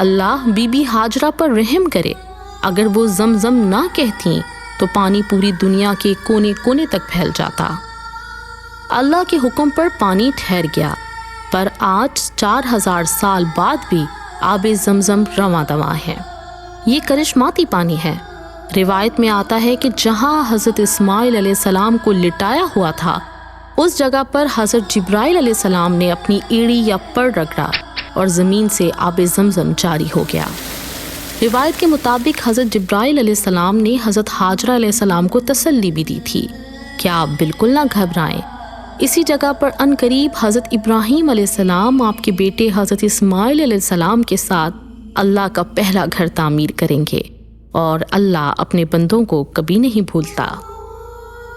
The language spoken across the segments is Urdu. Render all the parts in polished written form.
اللہ بی بی ہاجرہ پر رحم کرے، اگر وہ زمزم نہ کہتیں تو پانی پوری دنیا کے کونے کونے تک پھیل جاتا۔ اللہ کے حکم پر پانی ٹھہر گیا، پر آج 4000 سال بعد بھی آب زمزم رواں دواں ہے۔ یہ کرشماتی پانی ہے۔ روایت میں آتا ہے کہ جہاں حضرت اسماعیل علیہ السلام کو لٹایا ہوا تھا، اس جگہ پر حضرت جبرائیل علیہ السلام نے اپنی ایڑی یا پر رگڑا اور زمین سے آب زمزم جاری ہو گیا۔ روایت کے مطابق حضرت جبرائیل علیہ السلام نے حضرت ہاجرہ علیہ السلام کو تسلی بھی دی تھی کہ آپ بالکل نہ گھبرائیں۔ اسی جگہ پر ان قریب حضرت ابراہیم علیہ السلام آپ کے بیٹے حضرت اسماعیل علیہ السلام کے ساتھ اللہ کا پہلا گھر تعمیر کریں گے، اور اللہ اپنے بندوں کو کبھی نہیں بھولتا۔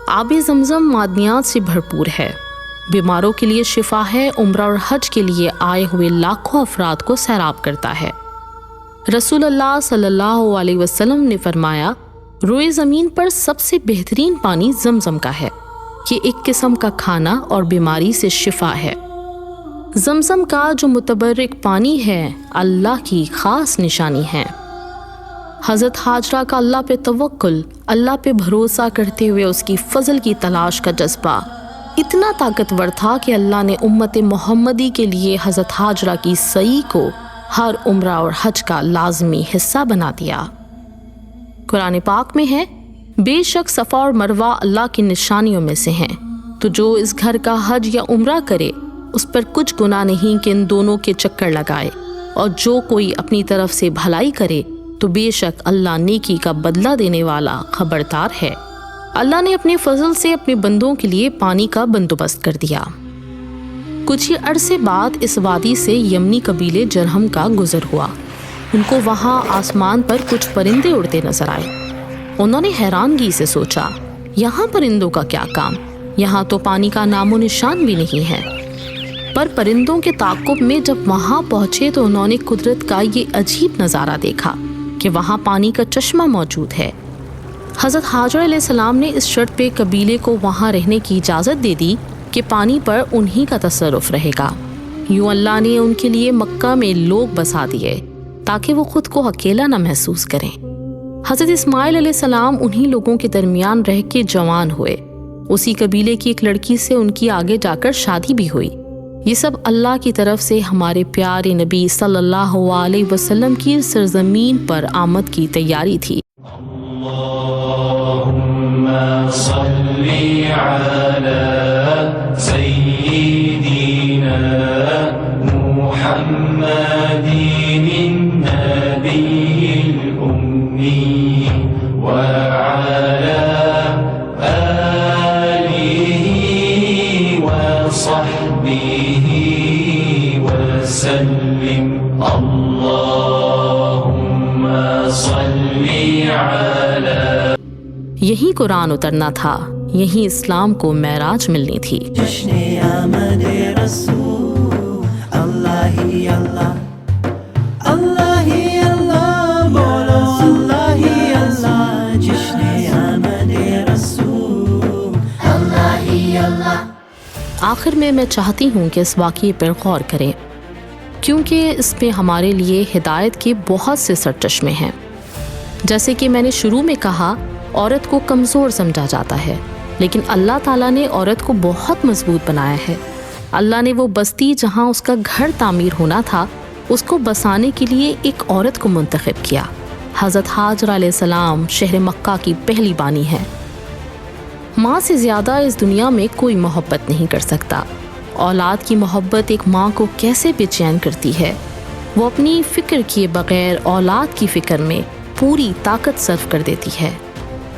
آب زمزم معدنیات سے بھرپور ہے، بیماروں کے لیے شفا ہے، عمرہ اور حج کے لیے آئے ہوئے لاکھوں افراد کو سیراب کرتا ہے۔ رسول اللہ صلی اللہ علیہ وسلم نے فرمایا، روئے زمین پر سب سے بہترین پانی زمزم کا ہے، یہ ایک قسم کا کھانا اور بیماری سے شفا ہے۔ زمزم کا جو متبرک پانی ہے، اللہ کی خاص نشانی ہے۔ حضرت ہاجرہ کا اللہ پہ توکل، اللہ پہ بھروسہ کرتے ہوئے اس کی فضل کی تلاش کا جذبہ اتنا طاقتور تھا کہ اللہ نے امت محمدی کے لیے حضرت ہاجرہ کی سعی کو ہر عمرہ اور حج کا لازمی حصہ بنا دیا۔ قرآن پاک میں ہے، بے شک صفا اور مروہ اللہ کی نشانیوں میں سے ہیں، تو جو اس گھر کا حج یا عمرہ کرے اس پر کچھ گناہ نہیں کہ ان دونوں کے چکر لگائے، اور جو کوئی اپنی طرف سے بھلائی کرے تو بے شک اللہ نیکی کا بدلہ دینے والا خبردار ہے۔ اللہ نے اپنے فضل سے اپنے بندوں کے لیے پانی کا بندوبست کر دیا۔ کچھ ہی عرصے بعد اس وادی سے یمنی قبیلے جرہم کا گزر ہوا۔ ان کو وہاں آسمان پر کچھ پرندے اڑتے نظر آئے۔ انہوں نے حیرانگی سے سوچا، یہاں پرندوں کا کیا کام؟ یہاں تو پانی کا نام و نشان بھی نہیں ہے۔ پر پرندوں کے تعاقب میں جب وہاں پہنچے تو انہوں نے قدرت کا یہ عجیب نظارہ دیکھا کہ وہاں پانی کا چشمہ موجود ہے۔ حضرت ہاجرہ علیہ السلام نے اس شرط پہ قبیلے کو وہاں رہنے کی اجازت دے دی کہ پانی پر انہی کا تصرف رہے گا۔ یوں اللہ نے ان کے لیے مکہ میں لوگ بسا دیے تاکہ وہ خود کو اکیلا نہ محسوس کریں۔ حضرت اسماعیل علیہ السلام انہی لوگوں کے درمیان رہ کے جوان ہوئے۔ اسی قبیلے کی ایک لڑکی سے ان کی آگے جا کر شادی بھی ہوئی۔ یہ سب اللہ کی طرف سے ہمارے پیارے نبی صلی اللہ علیہ وسلم کی سرزمین پر آمد کی تیاری تھی۔ اللہم صلی علی سیدنا محمد النبی الأمی وعلی آلہ وصحبہ وسلم۔ اللہم صلی علی۔ یہی قرآن اترنا تھا، یہی اسلام کو معراج ملنی تھی۔ جشن آمد رسول، اللہ ہی اللہ، اللہ ہی اللہ، بولو اللہ ہی اللہ، جشن آمد رسول، اللہ ہی اللہ۔ آخر میں چاہتی ہوں کہ اس واقعے پر غور کریں، کیونکہ اس میں ہمارے لیے ہدایت کے بہت سے سرچشمے ہیں۔ جیسے کہ میں نے شروع میں کہا، عورت کو کمزور سمجھا جاتا ہے، لیکن اللہ تعالیٰ نے عورت کو بہت مضبوط بنایا ہے۔ اللہ نے وہ بستی جہاں اس کا گھر تعمیر ہونا تھا، اس کو بسانے کے لیے ایک عورت کو منتخب کیا۔ حضرت ہاجرہ علیہ السلام شہر مکہ کی پہلی بانی ہے۔ ماں سے زیادہ اس دنیا میں کوئی محبت نہیں کر سکتا۔ اولاد کی محبت ایک ماں کو کیسے بے چین کرتی ہے؟ وہ اپنی فکر کیے بغیر اولاد کی فکر میں پوری طاقت صرف کر دیتی ہے۔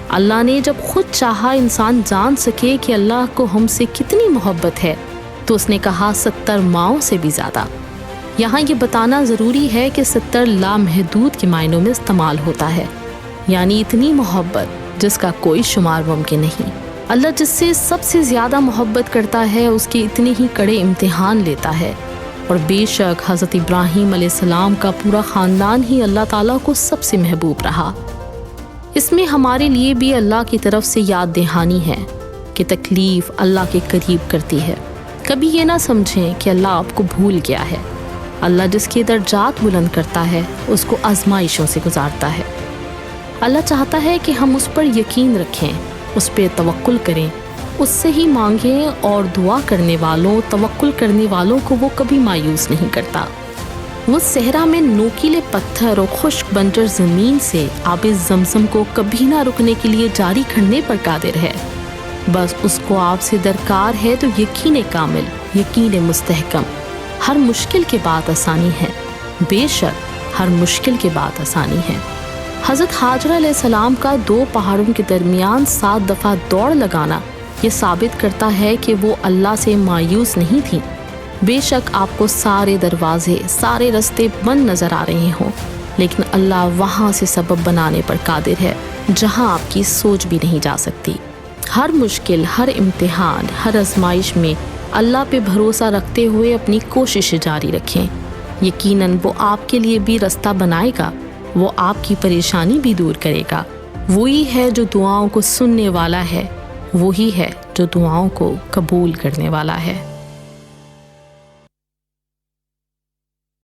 اللہ نے جب خود چاہا انسان جان سکے کہ اللہ کو ہم سے کتنی محبت ہے، تو اس نے کہا 70 ماؤں سے بھی زیادہ۔ یہاں یہ بتانا ضروری ہے کہ 70 لامحدود کے معنوں میں استعمال ہوتا ہے، یعنی اتنی محبت جس کا کوئی شمار ممکن نہیں۔ اللہ جس سے سب سے زیادہ محبت کرتا ہے اس کے اتنے ہی کڑے امتحان لیتا ہے، اور بے شک حضرت ابراہیم علیہ السلام کا پورا خاندان ہی اللہ تعالیٰ کو سب سے محبوب رہا۔ اس میں ہمارے لیے بھی اللہ کی طرف سے یاد دہانی ہے کہ تکلیف اللہ کے قریب کرتی ہے۔ کبھی یہ نہ سمجھیں کہ اللہ آپ کو بھول گیا ہے۔ اللہ جس کے درجات بلند کرتا ہے اس کو آزمائشوں سے گزارتا ہے۔ اللہ چاہتا ہے کہ ہم اس پر یقین رکھیں، اس پہ توکل کریں، اس سے ہی مانگیں، اور دعا کرنے والوں، توکل کرنے والوں کو وہ کبھی مایوس نہیں کرتا۔ وہ صحرا میں نوکیلے پتھر اور خشک بنجر زمین سے آب زمزم کو کبھی نہ رکنے کے لیے جاری کرنے پر قادر ہے۔ بس اس کو آپ سے درکار ہے تو یقین کامل، یقین مستحکم۔ ہر مشکل کے بعد آسانی ہے، بے شک ہر مشکل کے بعد آسانی ہے۔ حضرت ہاجرہ علیہ السلام کا 2 پہاڑوں کے درمیان 7 دفعہ دوڑ لگانا یہ ثابت کرتا ہے کہ وہ اللہ سے مایوس نہیں تھیں۔ بے شک آپ کو سارے دروازے، سارے راستے بند نظر آ رہے ہوں، لیکن اللہ وہاں سے سبب بنانے پر قادر ہے جہاں آپ کی سوچ بھی نہیں جا سکتی۔ ہر مشکل، ہر امتحان، ہر آزمائش میں اللہ پہ بھروسہ رکھتے ہوئے اپنی کوشش جاری رکھیں۔ یقیناً وہ آپ کے لیے بھی راستہ بنائے گا، وہ آپ کی پریشانی بھی دور کرے گا۔ وہی ہے جو دعاؤں کو سننے والا ہے، وہی ہے جو دعاؤں کو قبول کرنے والا ہے۔